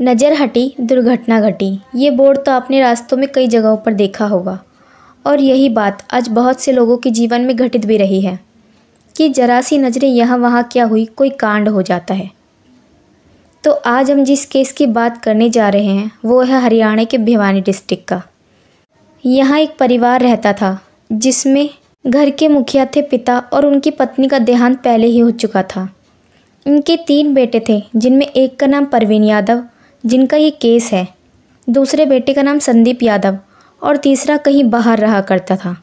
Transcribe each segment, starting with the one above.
नज़र हटी दुर्घटना घटी। ये बोर्ड तो आपने रास्तों में कई जगहों पर देखा होगा और यही बात आज बहुत से लोगों के जीवन में घटित भी रही है कि जरा सी नज़रें यहाँ वहाँ क्या हुई कोई कांड हो जाता है। तो आज हम जिस केस की बात करने जा रहे हैं वो है हरियाणा के भिवानी डिस्ट्रिक्ट का। यहाँ एक परिवार रहता था जिसमें घर के मुखिया थे पिता और उनकी पत्नी का देहांत पहले ही हो चुका था। इनके 3 बेटे थे जिनमें एक का नाम परवीन यादव जिनका ये केस है, दूसरे बेटे का नाम संदीप यादव और तीसरा कहीं बाहर रहा करता था।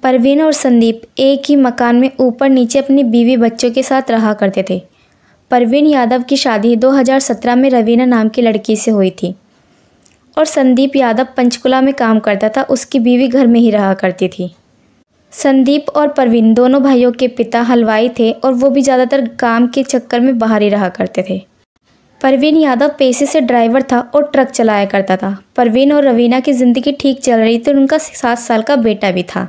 परवीन और संदीप एक ही मकान में ऊपर नीचे अपनी बीवी बच्चों के साथ रहा करते थे। परवीन यादव की शादी 2017 में रवीना नाम की लड़की से हुई थी और संदीप यादव पंचकुला में काम करता था, उसकी बीवी घर में ही रहा करती थी। संदीप और परवीन दोनों भाइयों के पिता हलवाई थे और वो भी ज़्यादातर काम के चक्कर में बाहर ही रहा करते थे। परवीन यादव पेशे से ड्राइवर था और ट्रक चलाया करता था। परवीन और रवीना की ज़िंदगी ठीक चल रही थी और उनका 7 साल का बेटा भी था।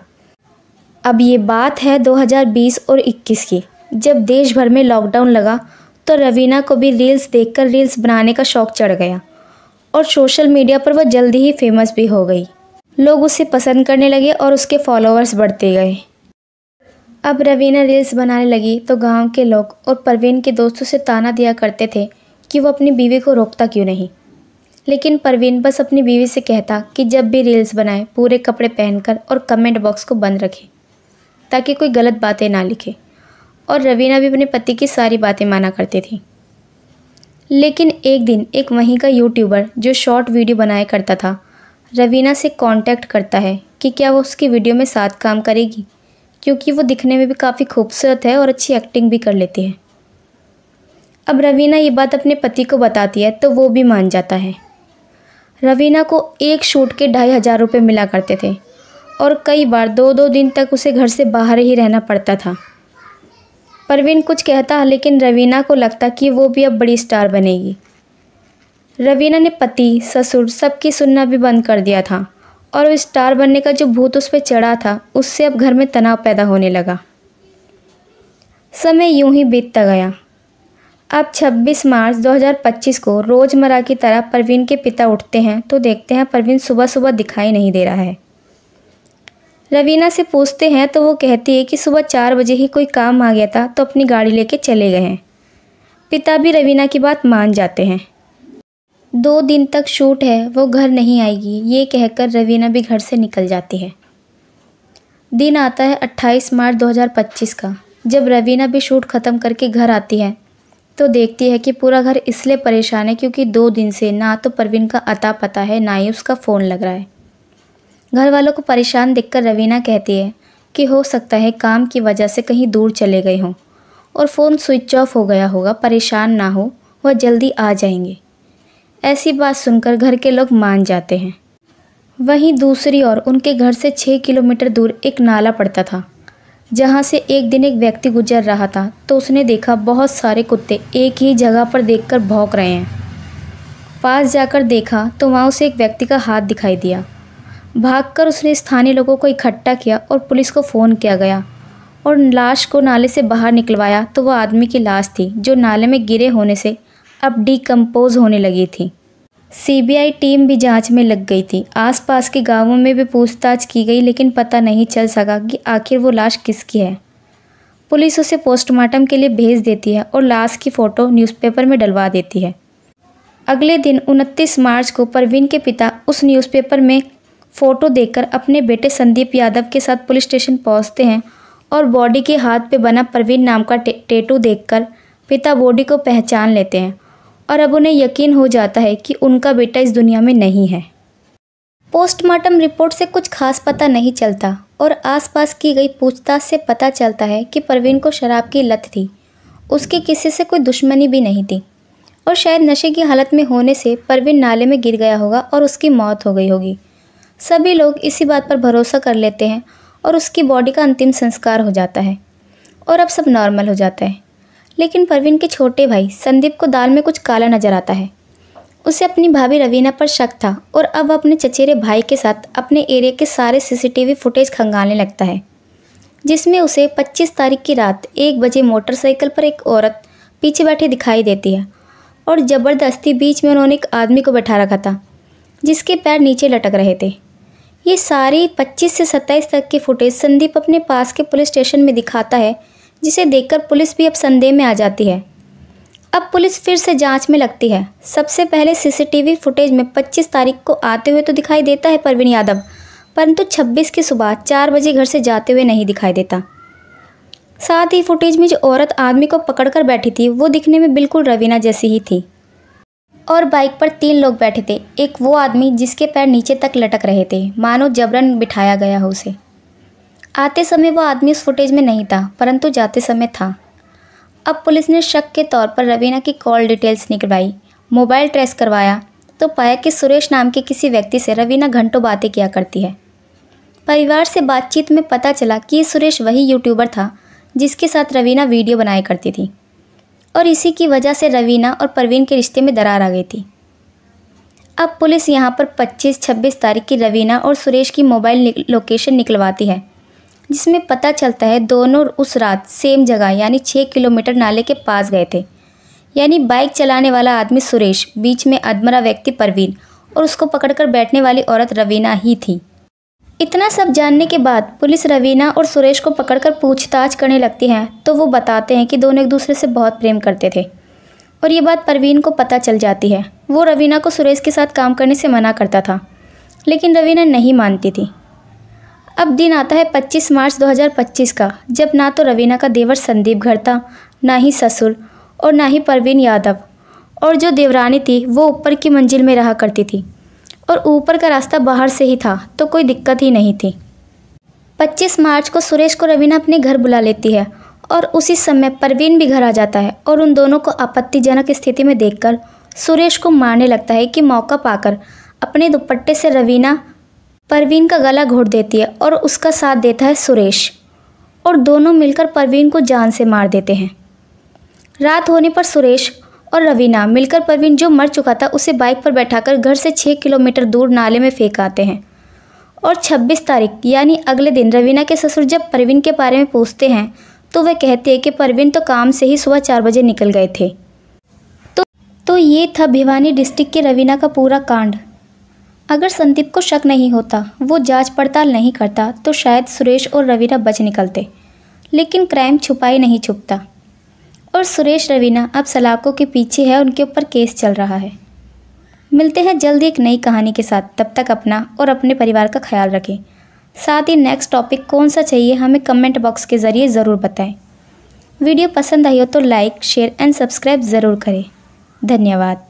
अब ये बात है 2020 और 21 की, जब देश भर में लॉकडाउन लगा तो रवीना को भी रील्स देखकर रील्स बनाने का शौक़ चढ़ गया और सोशल मीडिया पर वह जल्दी ही फेमस भी हो गई। लोग उसे पसंद करने लगे और उसके फॉलोअर्स बढ़ते गए। अब रवीना रील्स बनाने लगी तो गांव के लोग और परवीन के दोस्तों से ताना दिया करते थे कि वो अपनी बीवी को रोकता क्यों नहीं। लेकिन परवीन बस अपनी बीवी से कहता कि जब भी रील्स बनाए पूरे कपड़े पहनकर और कमेंट बॉक्स को बंद रखे ताकि कोई गलत बातें ना लिखे, और रवीना भी अपने पति की सारी बातें माना करती थी। लेकिन एक दिन एक वहीं का यूट्यूबर जो शॉर्ट वीडियो बनाया करता था रवीना से कांटेक्ट करता है कि क्या वो उसकी वीडियो में साथ काम करेगी, क्योंकि वो दिखने में भी काफ़ी खूबसूरत है और अच्छी एक्टिंग भी कर लेती है। अब रवीना ये बात अपने पति को बताती है तो वो भी मान जाता है। रवीना को एक शूट के 2500 रुपये मिला करते थे और कई बार 2-2 दिन तक उसे घर से बाहर ही रहना पड़ता था। परवीन कुछ कहता लेकिन रवीना को लगता कि वो भी अब बड़ी स्टार बनेगी। रवीना ने पति ससुर सबकी सुनना भी बंद कर दिया था और वो स्टार बनने का जो भूत उस पर चढ़ा था उससे अब घर में तनाव पैदा होने लगा। समय यूं ही बीतता गया। अब 26 मार्च 2025 को रोज़मर्रा की तरह परवीन के पिता उठते हैं तो देखते हैं परवीन सुबह सुबह दिखाई नहीं दे रहा है। रवीना से पूछते हैं तो वो कहती है कि सुबह 4 बजे ही कोई काम आ गया था तो अपनी गाड़ी लेके चले गए हैं। पिता भी रवीना की बात मान जाते हैं। 2 दिन तक शूट है, वो घर नहीं आएगी, ये कहकर रवीना भी घर से निकल जाती है। दिन आता है 28 मार्च 2025 का, जब रवीना भी शूट ख़त्म करके घर आती है तो देखती है कि पूरा घर इसलिए परेशान है क्योंकि 2 दिन से ना तो परवीन का अता पता है ना ही उसका फ़ोन लग रहा है। घर वालों को परेशान देखकर रवीना कहती है कि हो सकता है काम की वजह से कहीं दूर चले गए हों और फ़ोन स्विच ऑफ हो गया होगा, परेशान ना हो, वह जल्दी आ जाएंगे। ऐसी बात सुनकर घर के लोग मान जाते हैं। वहीं दूसरी ओर उनके घर से 6 किलोमीटर दूर एक नाला पड़ता था जहां से एक दिन एक व्यक्ति गुजर रहा था तो उसने देखा बहुत सारे कुत्ते एक ही जगह पर देखकर भौंक रहे हैं। पास जाकर देखा तो वहां उसे एक व्यक्ति का हाथ दिखाई दिया। भागकर उसने स्थानीय लोगों को इकट्ठा किया और पुलिस को फ़ोन किया गया और लाश को नाले से बाहर निकलवाया तो वह आदमी की लाश थी जो नाले में गिरे होने से अब डिकम्पोज होने लगी थी। सीबीआई टीम भी जांच में लग गई थी। आसपास के गांवों में भी पूछताछ की गई लेकिन पता नहीं चल सका कि आखिर वो लाश किसकी है। पुलिस उसे पोस्टमार्टम के लिए भेज देती है और लाश की फ़ोटो न्यूज़पेपर में डलवा देती है। अगले दिन 29 मार्च को परवीन के पिता उस न्यूज़पेपर में फ़ोटो देखकर अपने बेटे संदीप यादव के साथ पुलिस स्टेशन पहुँचते हैं और बॉडी के हाथ पे बना परवीन नाम का टैटू देखकर पिता बॉडी को पहचान लेते हैं और अब उन्हें यकीन हो जाता है कि उनका बेटा इस दुनिया में नहीं है। पोस्टमार्टम रिपोर्ट से कुछ खास पता नहीं चलता और आसपास की गई पूछताछ से पता चलता है कि परवीन को शराब की लत थी। उसकी किसी से कोई दुश्मनी भी नहीं थी और शायद नशे की हालत में होने से परवीन नाले में गिर गया होगा और उसकी मौत हो गई होगी। सभी लोग इसी बात पर भरोसा कर लेते हैं और उसकी बॉडी का अंतिम संस्कार हो जाता है और अब सब नॉर्मल हो जाता है। लेकिन परवीन के छोटे भाई संदीप को दाल में कुछ काला नज़र आता है। उसे अपनी भाभी रवीना पर शक था और अब अपने चचेरे भाई के साथ अपने एरिया के सारे सीसीटीवी फुटेज खंगालने लगता है, जिसमें उसे 25 तारीख की रात 1 बजे मोटरसाइकिल पर एक औरत पीछे बैठी दिखाई देती है और ज़बरदस्ती बीच में उन्होंने एक आदमी को बैठा रखा था जिसके पैर नीचे लटक रहे थे। ये सारी 25 से 27 तक की फुटेज संदीप अपने पास के पुलिस स्टेशन में दिखाता है, जिसे देखकर पुलिस भी अब संदेह में आ जाती है। अब पुलिस फिर से जांच में लगती है। सबसे पहले सीसीटीवी फुटेज में 25 तारीख को आते हुए तो दिखाई देता है परवीन यादव, परंतु 26 की सुबह 4 बजे घर से जाते हुए नहीं दिखाई देता। साथ ही फुटेज में जो औरत आदमी को पकड़कर बैठी थी वो दिखने में बिल्कुल रवीना जैसी ही थी। और बाइक पर 3 लोग बैठे थे। एक वो आदमी जिसके पैर नीचे तक लटक रहे थे, मानो जबरन बिठाया गया हो उसे। आते समय वो आदमी उस फुटेज में नहीं था, परंतु जाते समय था। अब पुलिस ने शक के तौर पर रवीना की कॉल डिटेल्स निकलवाई, मोबाइल ट्रेस करवाया तो पाया कि सुरेश नाम के किसी व्यक्ति से रवीना घंटों बातें किया करती है। परिवार से बातचीत में पता चला कि सुरेश वही यूट्यूबर था जिसके साथ रवीना वीडियो बनाया करती थी, और इसी की वजह से रवीना और परवीन के रिश्ते में दरार आ गई थी। अब पुलिस यहाँ पर 25-26 तारीख की रवीना और सुरेश की मोबाइल लोकेशन निकलवाती है, जिसमें पता चलता है दोनों उस रात सेम जगह यानी 6 किलोमीटर नाले के पास गए थे। यानी बाइक चलाने वाला आदमी सुरेश, बीच में अधमरा व्यक्ति परवीन और उसको पकड़कर बैठने वाली औरत रवीना ही थी। इतना सब जानने के बाद पुलिस रवीना और सुरेश को पकड़कर पूछताछ करने लगती है, तो वो बताते हैं कि दोनों एक दूसरे से बहुत प्रेम करते थे और ये बात परवीन को पता चल जाती है। वो रवीना को सुरेश के साथ काम करने से मना करता था, लेकिन रवीना नहीं मानती थी। अब दिन आता है 25 मार्च 2025 का, जब ना तो रवीना का देवर संदीप घर था, ना ही ससुर और ना ही परवीन यादव, और जो देवरानी थी वो ऊपर की मंजिल में रहा करती थी और ऊपर का रास्ता बाहर से ही था, तो कोई दिक्कत ही नहीं थी। 25 मार्च को सुरेश को रवीना अपने घर बुला लेती है और उसी समय परवीन भी घर आ जाता है और उन दोनों को आपत्तिजनक स्थिति में देखकर सुरेश को मारने लगता है कि मौका पाकर अपने दुपट्टे से रवीना परवीन का गला घोट देती है और उसका साथ देता है सुरेश, और दोनों मिलकर परवीन को जान से मार देते हैं। रात होने पर सुरेश और रवीना मिलकर परवीन जो मर चुका था उसे बाइक पर बैठाकर घर से 6 किलोमीटर दूर नाले में फेंक आते हैं। और 26 तारीख यानी अगले दिन रवीना के ससुर जब परवीन के बारे में पूछते हैं तो वह कहते हैं कि परवीन तो काम से ही सुबह 4 बजे निकल गए थे। तो ये था भिवानी डिस्ट्रिक्ट के रवीना का पूरा कांड। अगर संदीप को शक नहीं होता, वो जांच पड़ताल नहीं करता, तो शायद सुरेश और रवीना बच निकलते, लेकिन क्राइम छुपा ही नहीं छुपता और सुरेश रवीना अब सलाखों के पीछे है, उनके ऊपर केस चल रहा है। मिलते हैं जल्दी एक नई कहानी के साथ, तब तक अपना और अपने परिवार का ख्याल रखें। साथ ही नेक्स्ट टॉपिक कौन सा चाहिए हमें कमेंट बॉक्स के ज़रिए ज़रूर बताएं। वीडियो पसंद आई हो तो लाइक, शेयर एंड सब्सक्राइब ज़रूर करें। धन्यवाद।